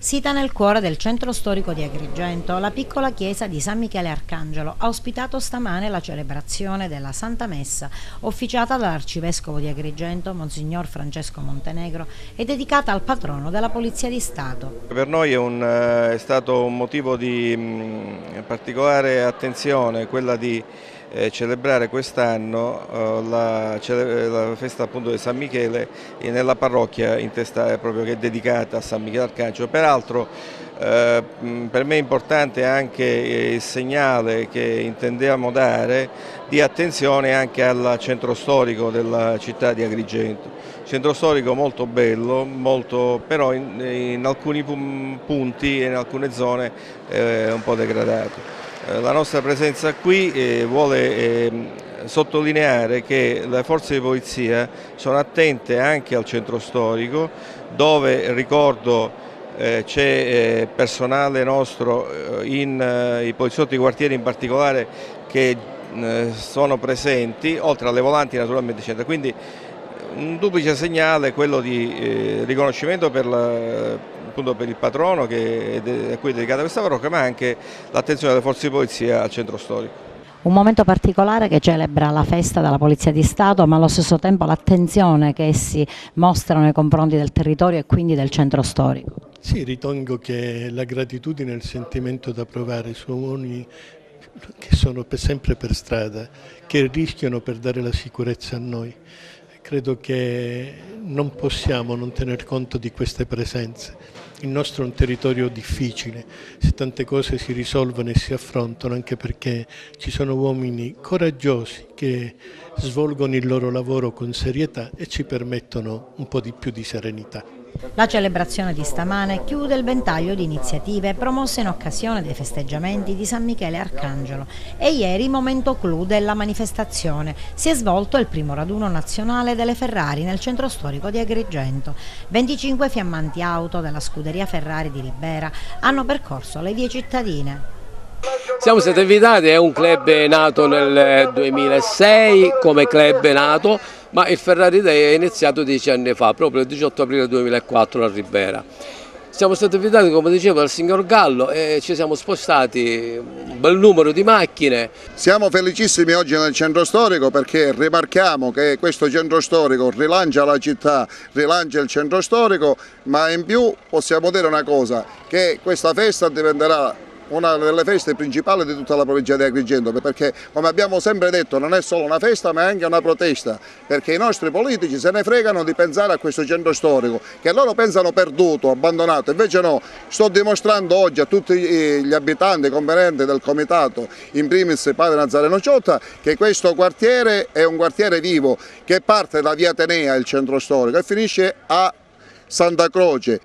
Sita nel cuore del centro storico di Agrigento, la piccola chiesa di San Michele Arcangelo ha ospitato stamane la celebrazione della Santa Messa, officiata dall'Arcivescovo di Agrigento, Monsignor Francesco Montenegro, e dedicata al patrono della Polizia di Stato. Per noi è stato un motivo di particolare attenzione quella di celebrare quest'anno la festa appunto di San Michele nella parrocchia proprio che è dedicata a San Michele Arcangelo. Peraltro per me è importante anche il segnale che intendiamo dare di attenzione anche al centro storico della città di Agrigento. Centro storico molto bello, però in alcuni punti e in alcune zone un po' degradato. La nostra presenza qui vuole sottolineare che le forze di polizia sono attente anche al centro storico, dove ricordo c'è personale nostro, i poliziotti di quartiere in particolare, che sono presenti, oltre alle volanti naturalmente c'è. Quindi un duplice segnale, quello di riconoscimento appunto per il patrono a cui è dedicata questa parrocchia, ma anche l'attenzione delle forze di polizia al centro storico. Un momento particolare che celebra la festa della Polizia di Stato, ma allo stesso tempo l'attenzione che essi mostrano nei confronti del territorio e quindi del centro storico. Sì, ritengo che la gratitudine e il sentimento da provare su uomini che sono sempre per strada, che rischiano per dare la sicurezza a noi. Credo che non possiamo non tener conto di queste presenze. Il nostro è un territorio difficile, se tante cose si risolvono e si affrontano, anche perché ci sono uomini coraggiosi che svolgono il loro lavoro con serietà e ci permettono un po' di più di serenità. La celebrazione di stamane chiude il ventaglio di iniziative promosse in occasione dei festeggiamenti di San Michele Arcangelo e ieri, momento clou della manifestazione, si è svolto il primo raduno nazionale delle Ferrari nel centro storico di Agrigento. 25 fiammanti auto della scuderia Ferrari di Ribera hanno percorso le vie cittadine. Siamo stati invitati, è un club nato nel 2006 come club nato, ma il Ferrari Day è iniziato 10 anni fa, proprio il 18 aprile 2004 a Ribera. Siamo stati invitati, come dicevo, dal signor Gallo e ci siamo spostati un bel numero di macchine. Siamo felicissimi oggi nel centro storico perché rimarchiamo che questo centro storico rilancia la città, rilancia il centro storico, ma in più possiamo dire una cosa, che questa festa diventerà una delle feste principali di tutta la provincia di Agrigento, perché come abbiamo sempre detto non è solo una festa ma è anche una protesta, perché i nostri politici se ne fregano di pensare a questo centro storico, che loro pensano perduto, abbandonato, invece no, sto dimostrando oggi a tutti gli abitanti, componenti del comitato, in primis padre Nazareno Ciotta, che questo quartiere è un quartiere vivo, che parte da via Atenea, il centro storico, e finisce a Santa Croce.